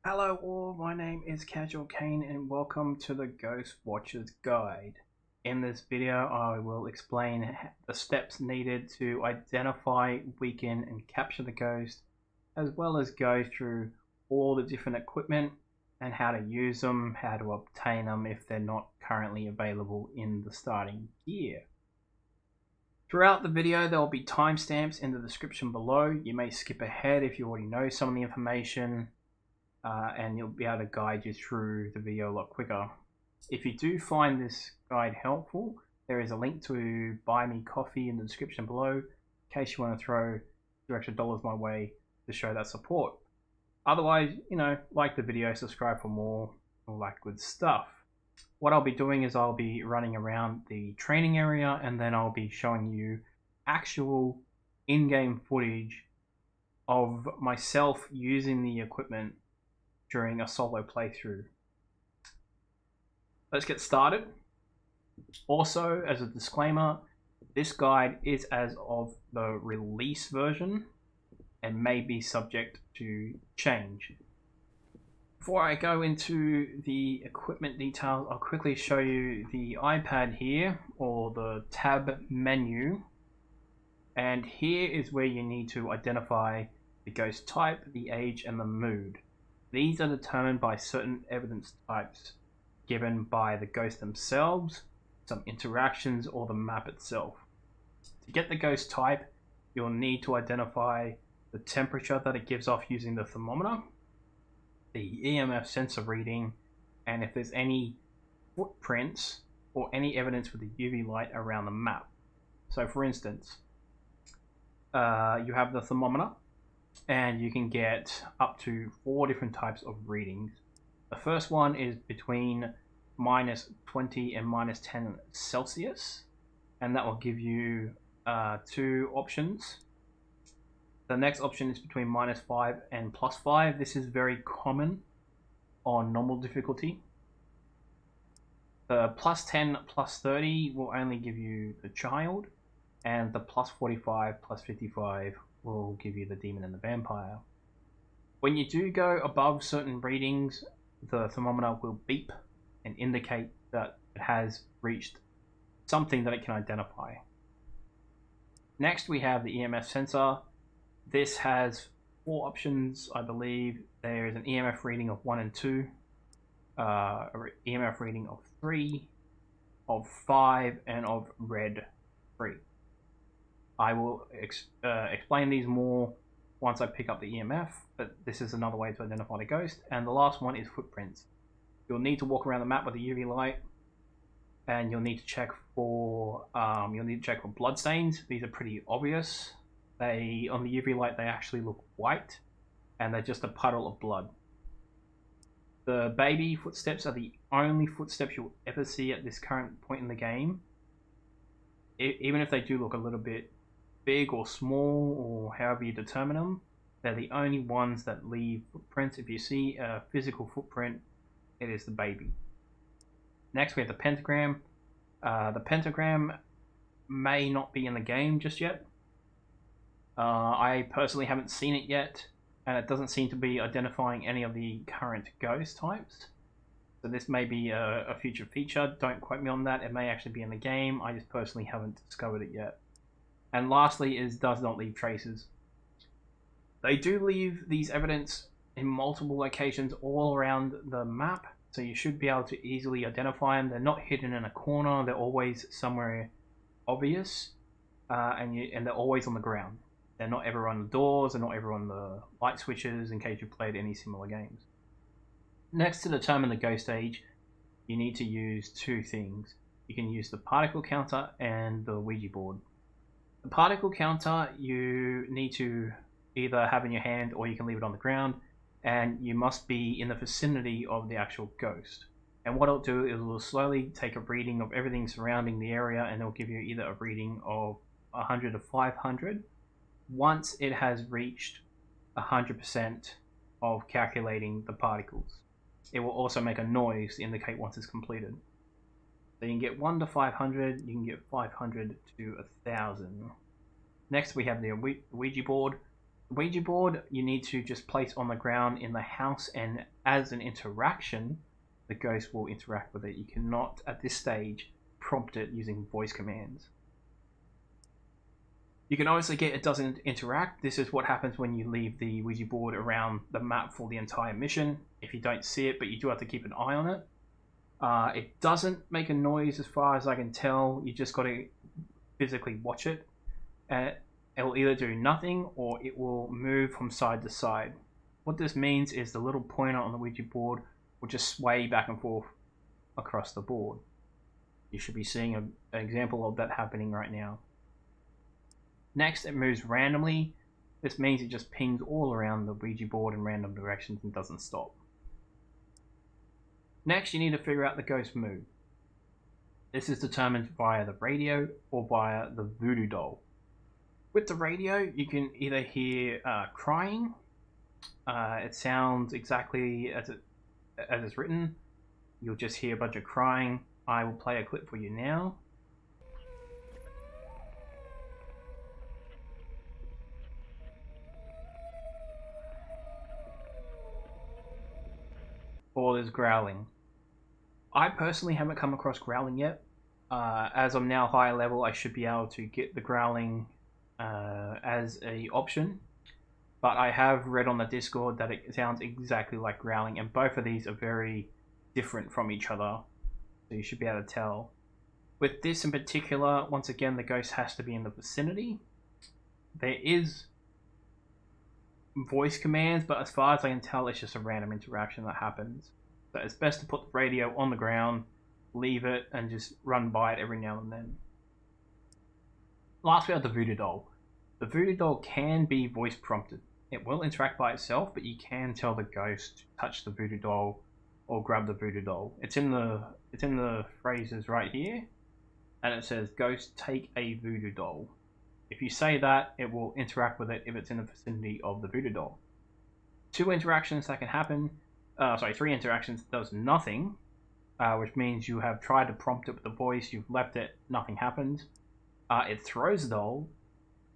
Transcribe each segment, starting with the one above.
Hello all, my name is Casual Kaine and welcome to the Ghost Watcher's Guide. In this video I will explain the steps needed to identify, weaken and capture the ghost, as well as go through all the different equipment and how to use them, how to obtain them if they're not currently available in the starting gear. Throughout the video there will be timestamps in the description below. You may skip ahead if you already know some of the information. And you'll be able to guide you through the video a lot quicker. If you do find this guide helpful, there is a link to buy me coffee in the description below in case you want to throw $2 extra my way to show that support. Otherwise, like the video, subscribe for more, all that good stuff. What I'll be doing is I'll be running around the training area and then I'll be showing you actual in-game footage of myself using the equipment during a solo playthrough. Let's get started. Also, as a disclaimer, this guide is as of the release version and may be subject to change. Before I go into the equipment details, I'll quickly show you the iPad here, or the tab menu. And here is where you need to identify the ghost type, the age, and the mood. These are determined by certain evidence types given by the ghost themselves, some interactions, or the map itself. To get the ghost type, you'll need to identify the temperature that it gives off using the thermometer, the EMF sensor reading, and if there's any footprints or any evidence with the UV light around the map. So for instance, you have the thermometer, and you can get up to 4 different types of readings. The first one is between -20 and -10 Celsius, and that will give you 2 options. The next option is between -5 and +5. This is very common on normal difficulty. The +10, +30 will only give you the child, and the +45, +55 will give you the demon and the vampire. When you do go above certain readings, the thermometer will beep and indicate that it has reached something that it can identify. Next we have the EMF sensor. This has 4 options, I believe. There is an EMF reading of 1 and 2, an EMF reading of 3, of 5, and of red 3. I will explain these more once I pick up the EMF, but this is another way to identify the ghost. And the last one is footprints. You'll need to walk around the map with a UV light, and you'll need to check for blood stains. These are pretty obvious. On the UV light they actually look white, and they're just a puddle of blood. The baby footsteps are the only footsteps you'll ever see at this current point in the game. Even if they do look a little bit big or small, or however you determine them, they're the only ones that leave footprints. If you see a physical footprint, it is the baby. Next we have the pentagram. The pentagram may not be in the game just yet. I personally haven't seen it yet, and it doesn't seem to be identifying any of the current ghost types. So this may be a future feature. Don't quote me on that. It may actually be in the game. I just personally haven't discovered it yet. And lastly is does not leave traces. They do leave these evidence in multiple locations all around the map, so you should be able to easily identify them. They're not hidden in a corner. They're always somewhere obvious, and they're always on the ground. They're not ever on the doors. They're not ever on the light switches, in case you've played any similar games. Next, to determine the ghost age, you need to use 2 things. You can use the particle counter and the Ouija board. The particle counter you need to either have in your hand or you can leave it on the ground, and you must be in the vicinity of the actual ghost. And what it'll do is it will slowly take a reading of everything surrounding the area, and it'll give you either a reading of 100 to 500 once it has reached 100% of calculating the particles. It will also make a noise to indicate once it's completed. So you can get 1 to 500, you can get 500 to 1000. Next we have the Ouija board. The Ouija board you need to just place on the ground in the house, and as an interaction, the ghost will interact with it. You cannot, at this stage, prompt it using voice commands. You can obviously get it doesn't interact. This is what happens when you leave the Ouija board around the map for the entire mission. If you don't see it, but you do have to keep an eye on it. It doesn't make a noise as far as I can tell. You just got to physically watch it. It will either do nothing or it will move from side to side. What this means is the little pointer on the Ouija board will just sway back and forth across the board. You should be seeing an example of that happening right now. Next, it moves randomly. This means it just pings all around the Ouija board in random directions and doesn't stop. Next, you need to figure out the ghost mood. This is determined via the radio or via the voodoo doll. With the radio, you can either hear crying. It sounds exactly as it's written. You'll just hear a bunch of crying. I will play a clip for you now. Or there's growling. I personally haven't come across growling yet. As I'm now higher level, I should be able to get the growling as a option, but I have read on the Discord that it sounds exactly like growling, and both of these are very different from each other, so you should be able to tell. With this in particular, once again, the ghost has to be in the vicinity. There is voice commands, but as far as I can tell, it's just a random interaction that happens. So it's best to put the radio on the ground, leave it, and just run by it every now and then. Last, we have the voodoo doll. The voodoo doll can be voice prompted. It will interact by itself, but you can tell the ghost to touch the voodoo doll or grab the voodoo doll. It's in the phrases right here, and it says, "Ghost, take a voodoo doll." If you say that, it will interact with it if it's in the vicinity of the voodoo doll. 2 interactions that can happen. 3 interactions does nothing, which means you have tried to prompt it with the voice, you've left it, nothing happens. It throws the doll.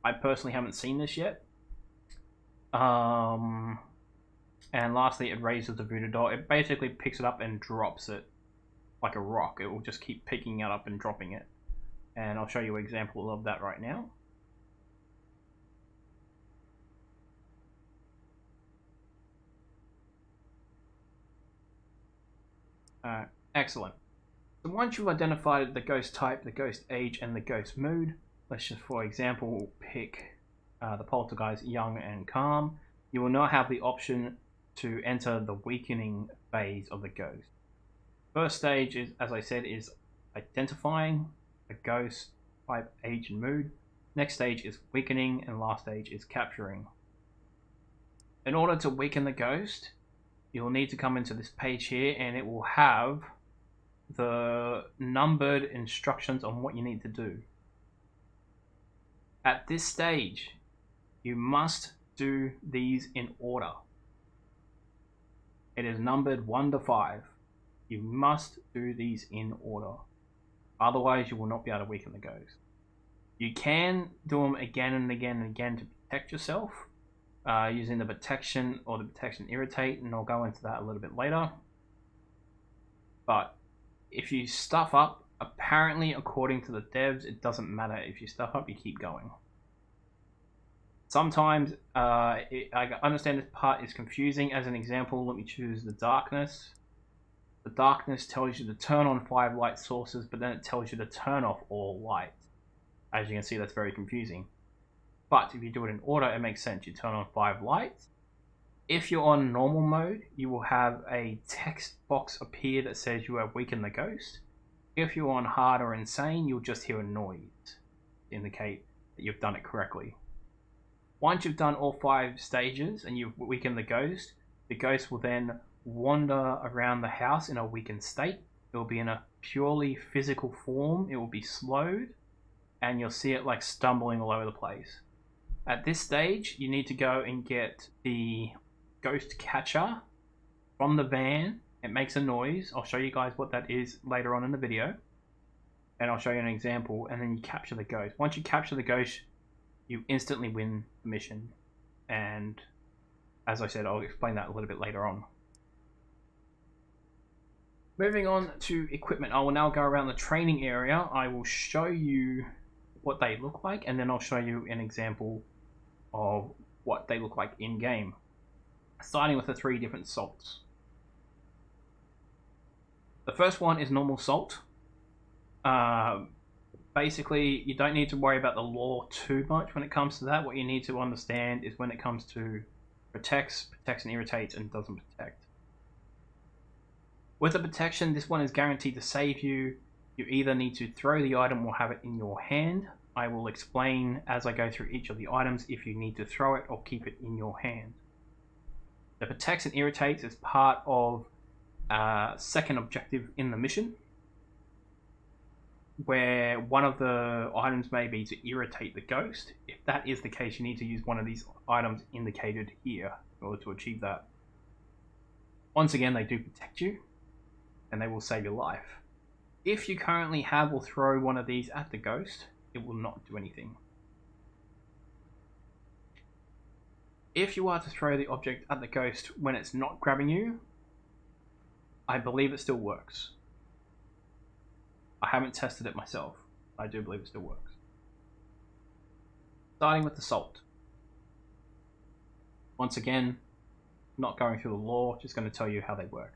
I personally haven't seen this yet. And lastly, it raises the voodoo doll. It basically picks it up and drops it like a rock. It will just keep picking it up and dropping it. And I'll show you an example of that right now. Excellent. So once you've identified the ghost type, the ghost age, and the ghost mood, let's just, for example, pick the poltergeist young and calm. You will now have the option to enter the weakening phase of the ghost. First stage is, as I said, is identifying the ghost type, age, and mood. Next stage is weakening, and last stage is capturing. In order to weaken the ghost, you'll need to come into this page here, and it will have the numbered instructions on what you need to do. At this stage, you must do these in order. It is numbered 1 to 5. You must do these in order. Otherwise, you will not be able to weaken the ghost. You can do them again and again and again to protect yourself, using the protection or the protection irritate, and I'll go into that a little bit later. But if you stuff up, apparently according to the devs, it doesn't matter. If you stuff up, you keep going. Sometimes, I understand this part is confusing. As an example, let me choose the darkness. The darkness tells you to turn on 5 light sources, but then it tells you to turn off all light. As you can see, that's very confusing. But if you do it in order, it makes sense. You turn on 5 lights. If you're on normal mode, you will have a text box appear that says you have weakened the ghost. If you're on hard or insane, you'll just hear a noise to indicate that you've done it correctly. Once you've done all 5 stages and you've weakened the ghost will then wander around the house in a weakened state. It will be in a purely physical form. It will be slowed, and you'll see it like stumbling all over the place. At this stage, you need to go and get the ghost catcher from the van. It makes a noise. I'll show you guys what that is later on in the video, and I'll show you an example, and then you capture the ghost. Once you capture the ghost, you instantly win the mission. and as I said, I'll explain that a little bit later on. Moving on to equipment, I will now go around the training area. I will show you what they look like, and then I'll show you an example of what they look like in game, starting with the 3 different salts. The first one is normal salt. Basically, you don't need to worry about the lore too much when it comes to that. What you need to understand is when it comes to protects and irritates, and doesn't protect. With the protection, this one is guaranteed to save you. You either need to throw the item or have it in your hand. I will explain as I go through each of the items if you need to throw it or keep it in your hand. The protects and irritates is part of second objective in the mission, where one of the items may be to irritate the ghost. If that is the case, you need to use one of these items indicated here in order to achieve that. Once again, they do protect you, and they will save your life. If you currently have or throw one of these at the ghost, it will not do anything. If you are to throw the object at the ghost when it's not grabbing you, I believe it still works. I haven't tested it myself. I do believe it still works. Starting with the salt. Once again, not going through the lore, just going to tell you how they work.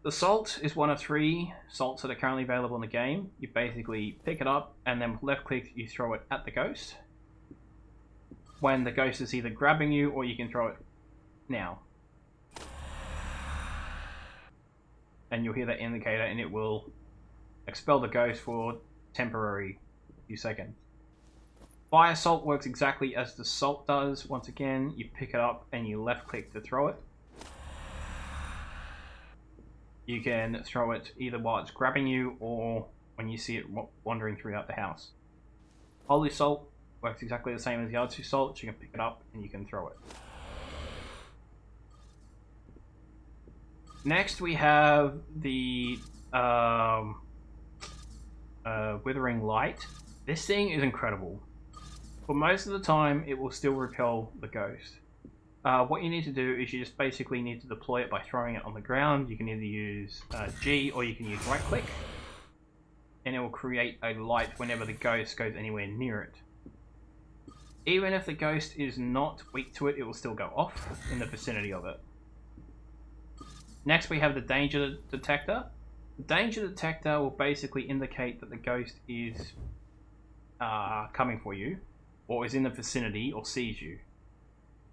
The salt is one of 3 salts that are currently available in the game. You basically pick it up and then with left click you throw it at the ghost. When the ghost is either grabbing you, or you can throw it now. And you'll hear that indicator and it will expel the ghost for temporary few seconds. Fire salt works exactly as the salt does. Once again, you pick it up and you left click to throw it. You can throw it either while it's grabbing you or when you see it wandering throughout the house. Holy salt works exactly the same as the other 2 salts. You can pick it up and you can throw it. Next we have the Withering light. This thing is incredible. For most of the time it will still repel the ghost. What you need to do is you just basically need to deploy it by throwing it on the ground. You can either use G or you can use right click, and it will create a light whenever the ghost goes anywhere near it. Even if the ghost is not weak to it, it will still go off in the vicinity of it. Next we have the danger detector. The danger detector will basically indicate that the ghost is coming for you, or is in the vicinity, or sees you.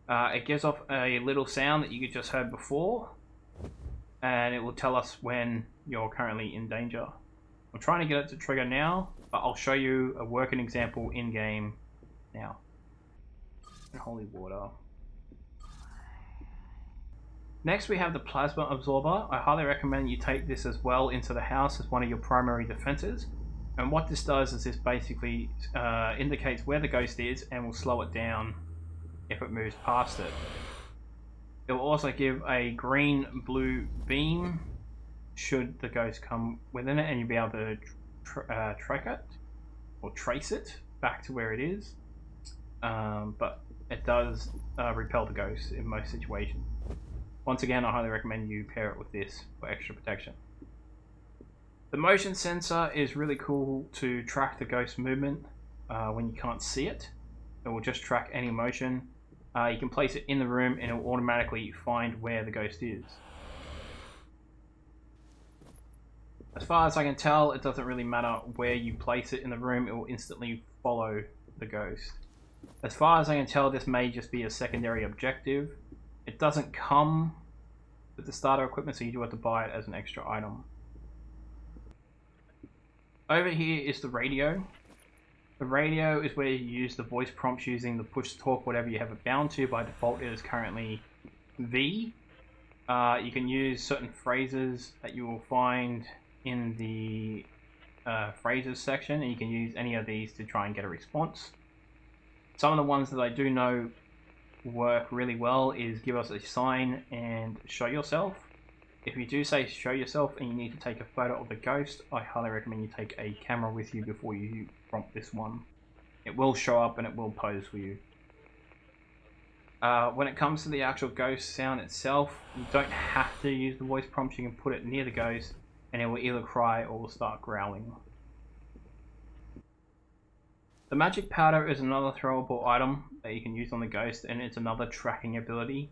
It gives off a little sound that you just heard before, and it will tell us when you're currently in danger. I'm trying to get it to trigger now, but I'll show you a working example in game now. And holy water. Next we have the plasma absorber. I highly recommend you take this as well into the house as one of your primary defenses. And what this does is this basically indicates where the ghost is and will slow it down if it moves past it. It will also give a green-blue beam should the ghost come within it, and you'll be able to track it or trace it back to where it is. But it does repel the ghost in most situations. Once again, I highly recommend you pair it with this for extra protection. The motion sensor is really cool to track the ghost movement when you can't see it. It will just track any motion. You can place it in the room and it will automatically find where the ghost is. As far as I can tell, it doesn't really matter where you place it in the room, it will instantly follow the ghost. As far as I can tell, this may just be a secondary objective. It doesn't come with the starter equipment, so you do have to buy it as an extra item. Over here is the radio. The radio is where you use the voice prompts using the push to talk, whatever you have it bound to. By default it is currently V. You can use certain phrases that you will find in the phrases section, and you can use any of these to try and get a response. Some of the ones that I do know work really well is give us a sign and show yourself. If you do say show yourself and you need to take a photo of the ghost, I highly recommend you take a camera with you before you prompt this one. It will show up and it will pose for you. When it comes to the actual ghost sound itself, you don't have to use the voice prompts. You can put it near the ghost and it will either cry or will start growling. The magic powder is another throwable item that you can use on the ghost, and it's another tracking ability.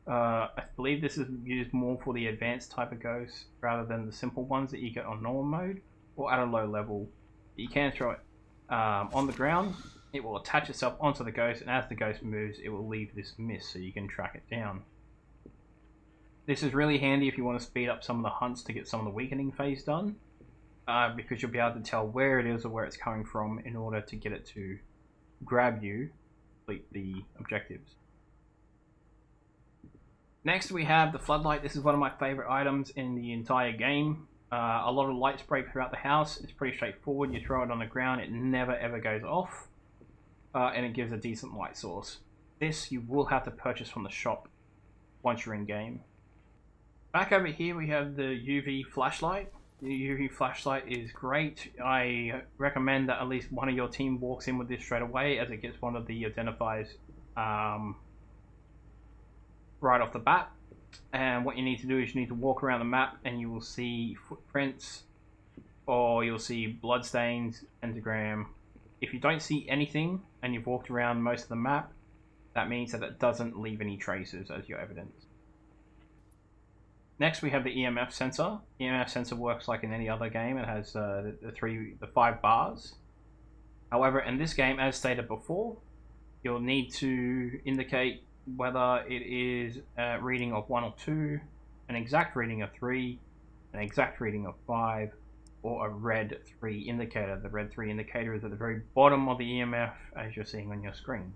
I believe this is used more for the advanced type of ghosts rather than the simple ones that you get on normal mode or at a low level. You can throw it on the ground. It will attach itself onto the ghost, and as the ghost moves, it will leave this mist so you can track it down. This is really handy if you want to speed up some of the hunts to get some of the weakening phase done, because you'll be able to tell where it is or where it's coming from in order to get it to grab you, complete the objectives. Next we have the floodlight. This is one of my favorite items in the entire game. A lot of light spray throughout the house. It's pretty straightforward. You throw it on the ground, it never ever goes off, and it gives a decent light source. This you will have to purchase from the shop once you're in game. Back over here we have the UV flashlight. The UV flashlight is great. I recommend that at least one of your team walks in with this straight away, as it gets one of the identifiers right off the bat. And what you need to do is you need to walk around the map and you will see footprints, or you'll see bloodstains, pentagram. If you don't see anything and you've walked around most of the map, that means that it doesn't leave any traces as your evidence. Next we have the EMF sensor. The EMF sensor works like in any other game. It has the 5 bars. However, in this game, as stated before, you'll need to indicate whether it is a reading of 1 or 2, an exact reading of 3, an exact reading of 5, or a red 3 indicator. The red 3 indicator is at the very bottom of the EMF, as you're seeing on your screen.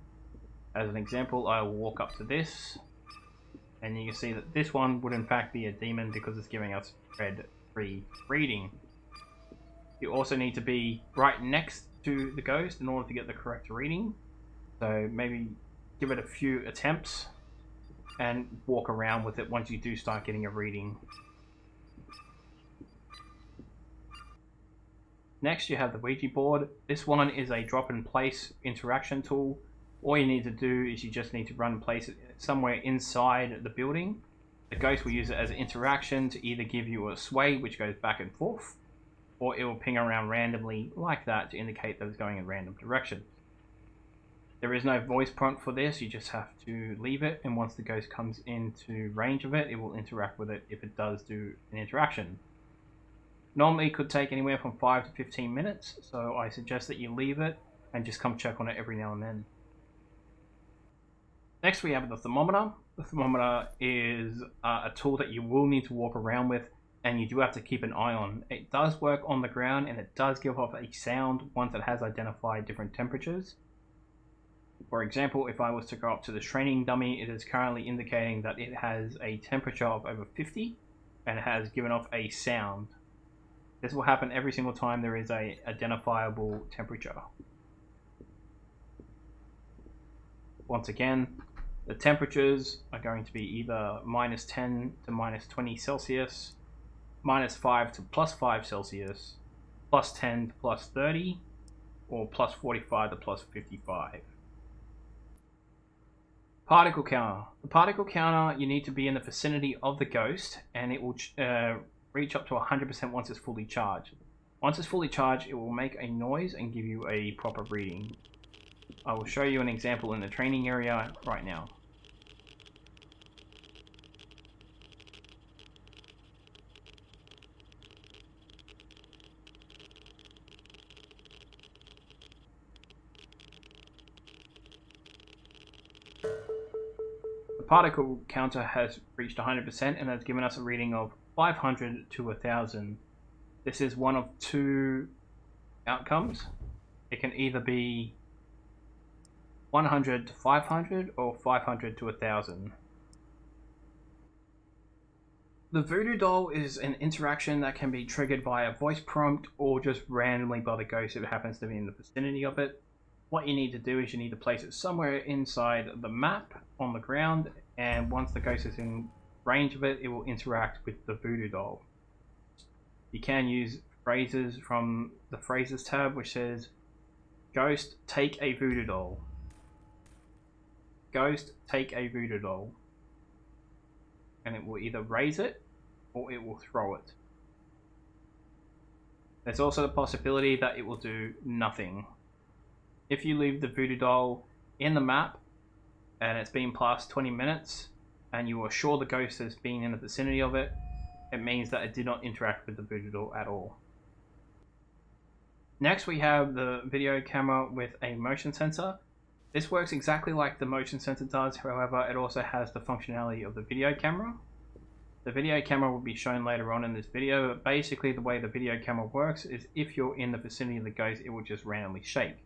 As an example, I will walk up to this, and you can see that this one would in fact be a demon because it's giving us red 3 reading. You also need to be right next to the ghost in order to get the correct reading. So maybe give it a few attempts and walk around with it once you do start getting a reading. Next you have the Ouija board. This one is a drop in place interaction tool. All you need to do is you just need to run and place it somewhere inside the building. The ghost will use it as an interaction to either give you a sway which goes back and forth, or it will ping around randomly like that to indicate that it's going in random directions. There is no voice prompt for this, you just have to leave it, and once the ghost comes into range of it, it will interact with it if it does do an interaction. Normally it could take anywhere from 5 to 15 minutes, so I suggest that you leave it and just come check on it every now and then. Next we have the thermometer. The thermometer is a tool that you will need to walk around with, and you do have to keep an eye on. It does work on the ground, and it does give off a sound once it has identified different temperatures. For example, if I was to go up to the training dummy, it is currently indicating that it has a temperature of over 50, and it has given off a sound. This will happen every single time there is a identifiable temperature. Once again, the temperatures are going to be either -10 to -20 Celsius, -5 to +5 Celsius, +10 to +30, or +45 to +55. Particle counter. The particle counter, you need to be in the vicinity of the ghost, and it will reach up to 100% once it's fully charged. Once it's fully charged, it will make a noise and give you a proper reading. I will show you an example in the training area right now. The particle counter has reached 100% and has given us a reading of 500 to 1000. This is one of two outcomes. It can either be 100 to 500 or 500 to 1000. The Voodoo doll is an interaction that can be triggered by a voice prompt or just randomly by the ghost if it happens to be in the vicinity of it. What you need to do is you need to place it somewhere inside the map on the ground, and once the ghost is in range of it, it will interact with the Voodoo doll. You can use phrases from the phrases tab which says, "Ghost, take a Voodoo doll." ghost take a voodoo doll, and it will either raise it or it will throw it. There's also the possibility that it will do nothing. If you leave the voodoo doll in the map and it's been past 20 minutes and you are sure the ghost has been in the vicinity of it, it means that it did not interact with the voodoo doll at all. Next we have the video camera with a motion sensor. This works exactly like the motion sensor does, however it also has the functionality of the video camera. The video camera will be shown later on in this video, but basically the way the video camera works is if you're in the vicinity of the ghost, it will just randomly shake.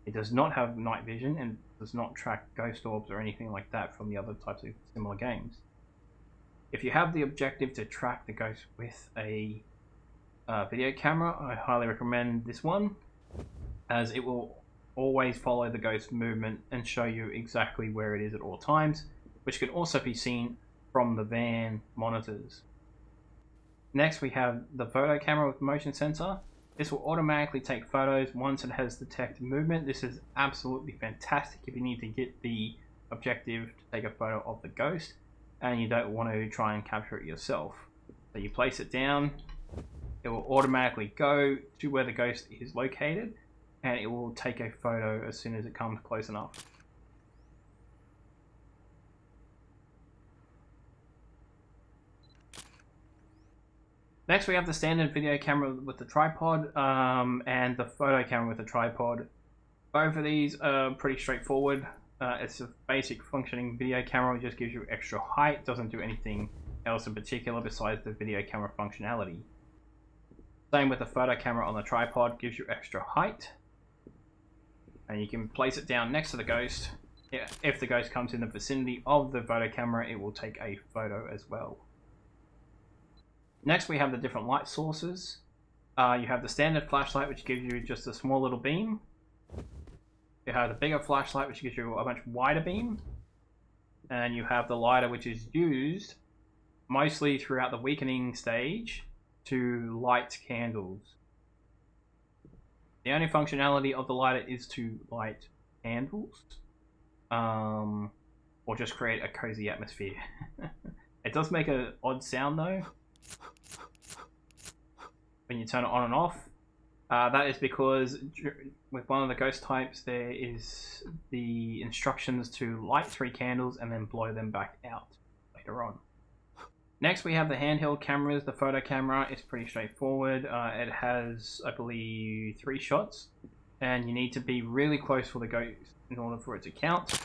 It does not have night vision and does not track ghost orbs or anything like that from the other types of similar games. If you have the objective to track the ghost with a video camera, I highly recommend this one, as it will always follow the ghost movement and show you exactly where it is at all times, which can also be seen from the van monitors. Next we have the photo camera with motion sensor. This will automatically take photos once it has detected movement. This is absolutely fantastic if you need to get the objective to take a photo of the ghost and you don't want to try and capture it yourself. So you place it down, it will automatically go to where the ghost is located and it will take a photo as soon as it comes close enough. Next we have the standard video camera with the tripod and the photo camera with the tripod. Both of these are pretty straightforward. It's a basic functioning video camera, it just gives you extra height, doesn't do anything else in particular besides the video camera functionality. Same with the photo camera on the tripod, gives you extra height. And you can place it down next to the ghost. If the ghost comes in the vicinity of the photo camera, it will take a photo as well. Next we have the different light sources. You have the standard flashlight, which gives you just a small little beam. You have the bigger flashlight, which gives you a much wider beam. And you have the lighter, which is used mostly throughout the weakening stage to light candles. The only functionality of the lighter is to light candles. Or just create a cozy atmosphere. It does make an odd sound though when you turn it on and off. That is because with one of the ghost types there is the instructions to light 3 candles and then blow them back out later on. Next we have the handheld cameras. The photo camera is pretty straightforward. It has, I believe, 3 shots and you need to be really close for the ghost in order for it to count.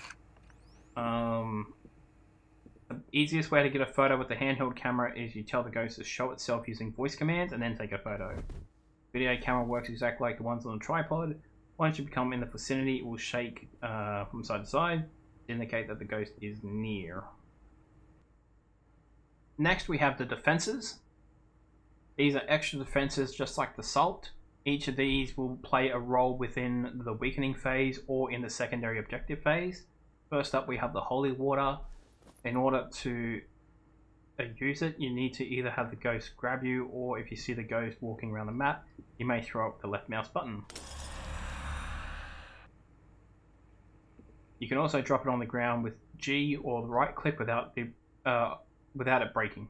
The easiest way to get a photo with the handheld camera is you tell the ghost to show itself using voice commands and then take a photo. Video camera works exactly like the ones on the tripod. Once you become in the vicinity, it will shake from side to side to indicate that the ghost is near. Next we have the defenses. These are extra defenses just like the salt. Each of these will play a role within the weakening phase or in the secondary objective phase. First up we have the holy water. In order to use it, you need to either have the ghost grab you, or if you see the ghost walking around the map, you may throw up the left mouse button. You can also drop it on the ground with G or the right click without it breaking.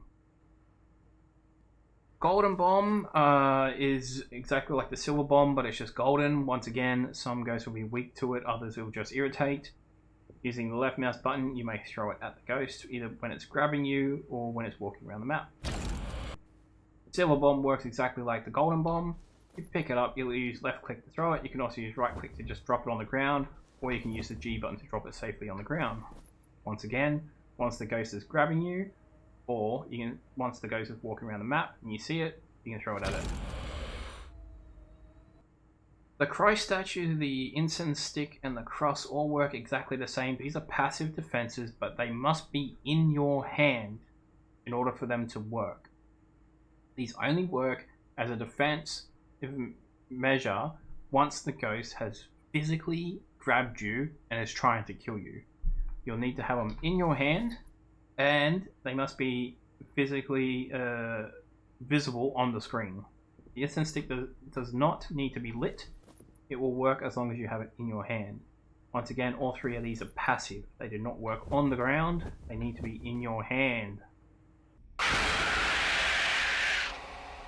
Golden bomb is exactly like the silver bomb, but it's just golden. Once again, some ghosts will be weak to it, others will just irritate. Using the left mouse button, you may throw it at the ghost, either when it's grabbing you or when it's walking around the map. Silver bomb works exactly like the golden bomb. You pick it up, you'll use left click to throw it. You can also use right click to just drop it on the ground, or you can use the G button to drop it safely on the ground. Once again, once the ghost is grabbing you, or once the ghost is walking around the map and you see it, you can throw it at it. The Christ statue, the incense stick, and the cross all work exactly the same. These are passive defenses, but they must be in your hand in order for them to work. These only work as a defense measure once the ghost has physically grabbed you and is trying to kill you. You'll need to have them in your hand, and they must be physically visible on the screen. The incense stick does not need to be lit. It will work as long as you have it in your hand. Once again, all three of these are passive. They do not work on the ground. They need to be in your hand.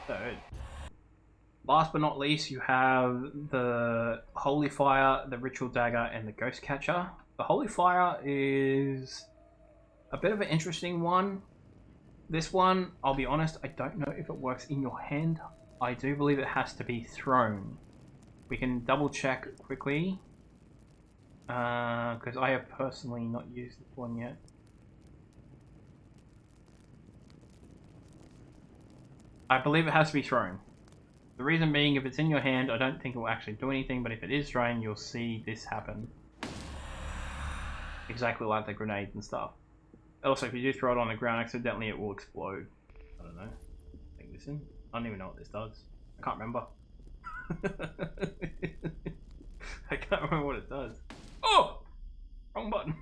So, last but not least, you have the Holy Fire, the Ritual Dagger, and the Ghost Catcher. The Holy Fire is a bit of an interesting one. This one, I'll be honest, I don't know if it works in your hand. I do believe it has to be thrown. We can double check quickly. Because I have personally not used this one yet. I believe it has to be thrown. The reason being, if it's in your hand, I don't think it will actually do anything, but if it is thrown, you'll see this happen. Exactly like the grenades and stuff. Also, if you do throw it on the ground accidentally, it will explode. I don't know. Take this in. I don't even know what this does. I can't remember. I can't remember what it does. Oh! Wrong button.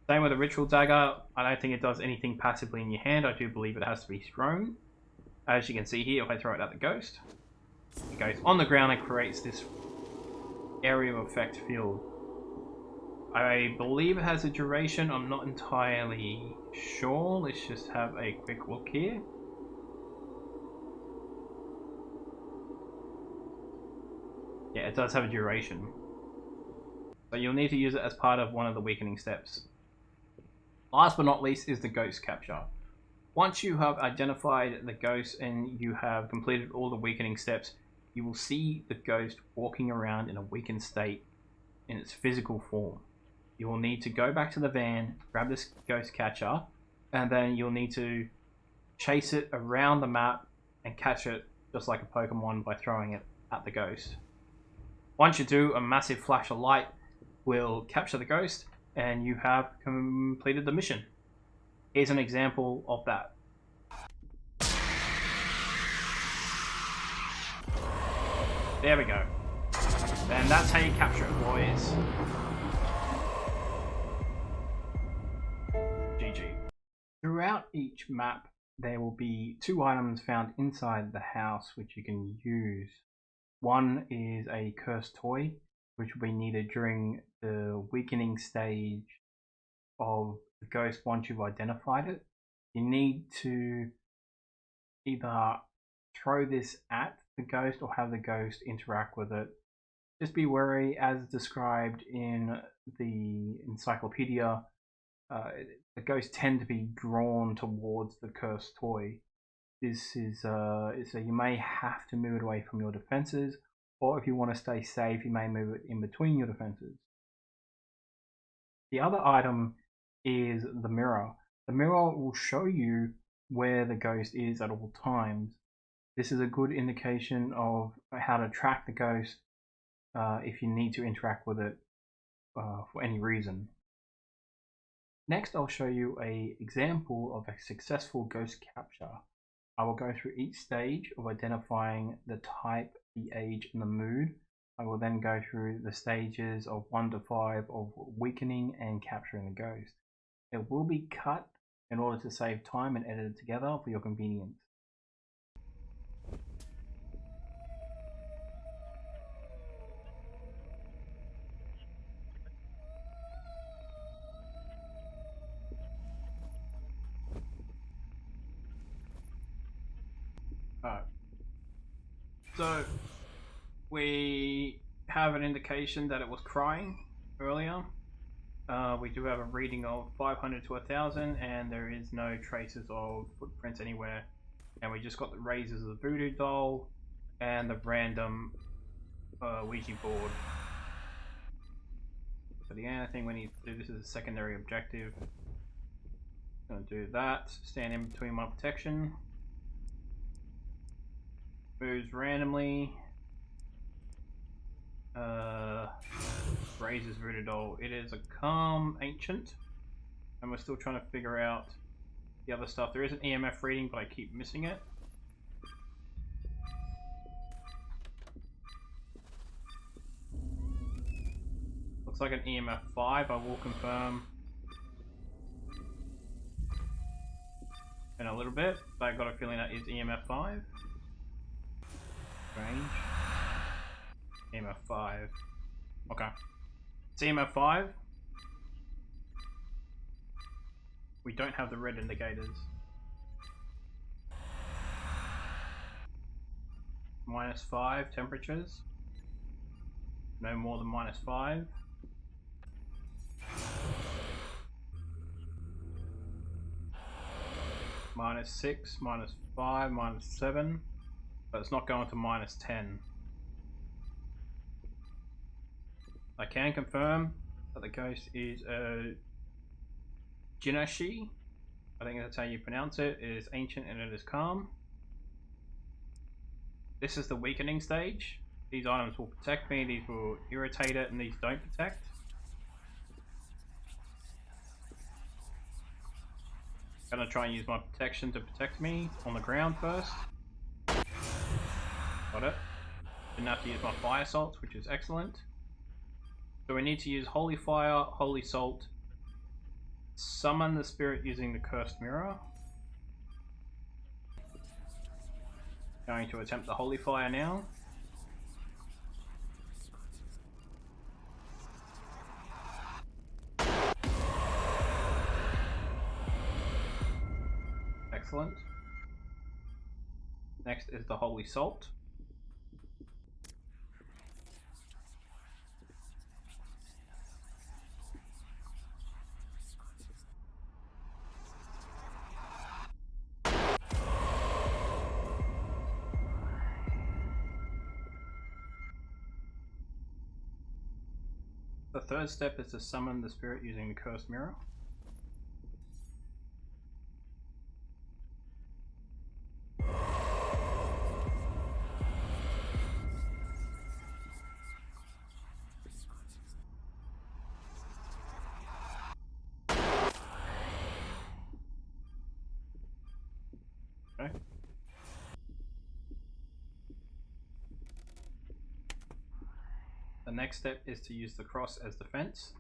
Same with the Ritual Dagger. I don't think it does anything passively in your hand. I do believe it has to be thrown. As you can see here, if I throw it at the ghost, it goes on the ground and creates this area of effect field. I believe it has a duration. I'm not entirely sure. Let's just have a quick look here. Yeah, it does have a duration. So you'll need to use it as part of one of the weakening steps. Last but not least is the Ghost Capture. Once you have identified the ghost and you have completed all the weakening steps, you will see the ghost walking around in a weakened state in its physical form. You will need to go back to the van, grab this Ghost Catcher, and then you'll need to chase it around the map and catch it just like a Pokemon by throwing it at the ghost. Once you do, a massive flash of light will capture the ghost and you have completed the mission. Here's an example of that. There we go. And that's how you capture it, boys. GG. Throughout each map, there will be 2 items found inside the house which you can use. One is a cursed toy, which will be needed during the weakening stage of the ghost once you've identified it. You need to either throw this at the ghost or have the ghost interact with it. Just be wary, as described in the encyclopedia, the ghosts tend to be drawn towards the cursed toy. This is so you may have to move it away from your defenses, or if you want to stay safe, you may move it in between your defenses. The other item is the mirror. The mirror will show you where the ghost is at all times. This is a good indication of how to track the ghost if you need to interact with it for any reason. Next, I'll show you an example of a successful ghost capture. I will go through each stage of identifying the type, the age, and the mood. I will then go through the stages of 1 to 5 of weakening and capturing the ghost. It will be cut in order to save time and edited together for your convenience. Alright. So we have an indication that it was crying earlier. We do have a reading of 500 to 1,000 and there is no traces of footprints anywhere. And we just got the raises of the Voodoo doll and the random Ouija board. So the only thing we need to do, this is a secondary objective. Gonna do that, stand in between my protection. Moves randomly. Raises Voodoo doll. It is a calm ancient, and we're still trying to figure out the other stuff. There is an EMF reading, but I keep missing it. Looks like an EMF 5. I will confirm in a little bit, but I got a feeling that is EMF 5. Strange. EMF 5. Okay. It's EMF 5. We don't have the red indicators. -5 temperatures. No more than -5. -6, -5, -7. But it's not going to -10. I can confirm that the ghost is a Jinashi. I think that's how you pronounce it. It is ancient and it is calm. This is the weakening stage. These items will protect me, these will irritate it, and these don't protect. I'm gonna try and use my protection to protect me on the ground first. Got it. Didn't have to use my fire salts, which is excellent. So we need to use holy fire, holy salt, summon the spirit using the cursed mirror. Going to attempt the holy fire now. Excellent. Next is the holy salt. The third step is to summon the spirit using the cursed mirror. Okay. The next step is to use the cross as defense.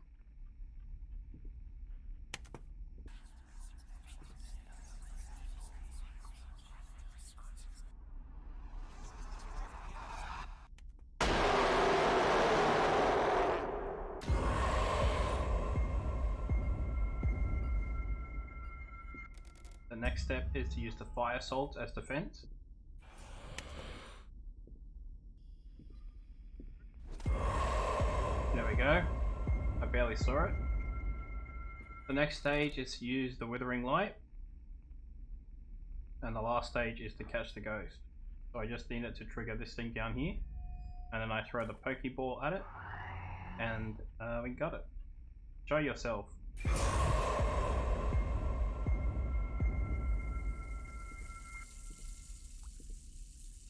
The next step is to use the fire salt as defense. There we go. I barely saw it. The next stage is to use the withering light. And the last stage is to catch the ghost. So I just need it to trigger this thing down here. And then I throw the Pokeball at it. And we got it. Show yourself.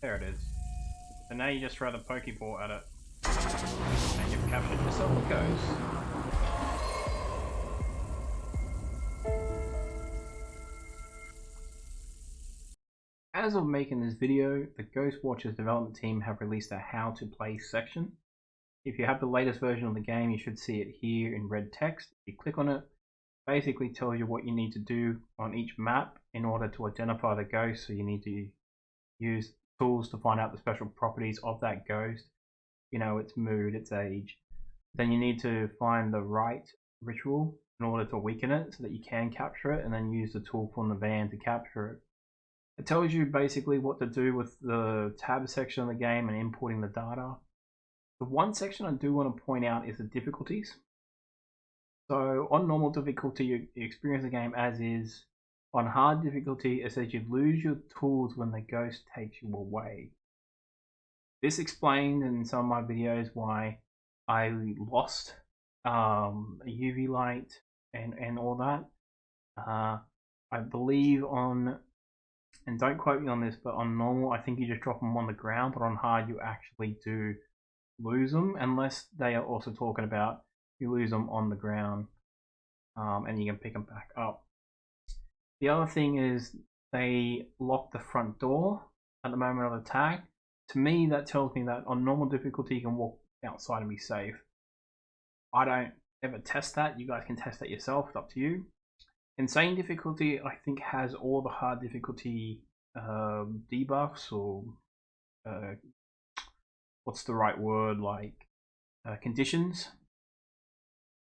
There it is. So now you just throw the Pokeball at it. And you've captured yourself a ghost. As of making this video, the Ghost Watchers development team have released a how to play section. If you have the latest version of the game, you should see it here in red text. If you click on it, basically tells you what you need to do on each map in order to identify the ghost. So you need to use tools to find out the special properties of that ghost. You know, its mood, its age. Then you need to find the right ritual in order to weaken it so that you can capture it, and then use the tool from the van to capture it. It tells you basically what to do with the tab section of the game and importing the data. The one section I do want to point out is the difficulties. So on normal difficulty, you experience the game as is. On hard difficulty, it says you lose your tools when the ghost takes you away. This explained in some of my videos why I lost a UV light and all that. I believe on, and don't quote me on this, but on normal I think you just drop them on the ground, but on hard you actually do lose them, unless they are also talking about you lose them on the ground and you can pick them back up. The other thing is they lock the front door at the moment of attack. To me, that tells me that on normal difficulty you can walk outside and be safe. I don't ever test that. You guys can test that yourself. It's up to you. Insane difficulty, I think, has all the hard difficulty debuffs or what's the right word, like conditions.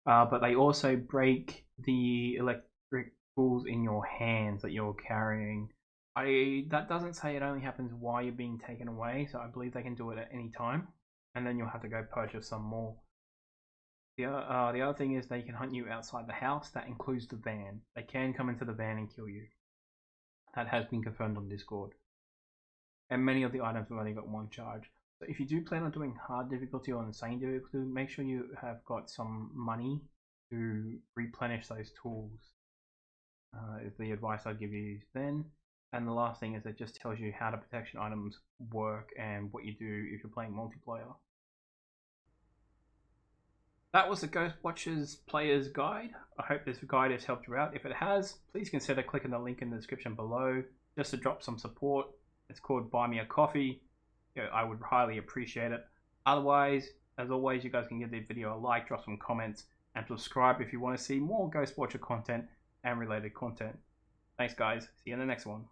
But they also break the electric tools in your hands that you're carrying. That doesn't say it only happens while you're being taken away, so I believe they can do it at any time, and then you'll have to go purchase some more. The other thing is they can hunt you outside the house. That includes the van. They can come into the van and kill you. That has been confirmed on Discord. And many of the items have only got one charge. So if you do plan on doing hard difficulty or insane difficulty, make sure you have got some money to replenish those tools. Is the advice I'd give you then. And the last thing is it just tells you how the protection items work and what you do if you're playing multiplayer. That was the Ghost Watchers Player's Guide. I hope this guide has helped you out. If it has, please consider clicking the link in the description below just to drop some support. It's called Buy Me a Coffee. I would highly appreciate it. Otherwise, as always, you guys can give the video a like, drop some comments, and subscribe if you want to see more Ghost Watcher content and related content. Thanks guys, see you in the next one.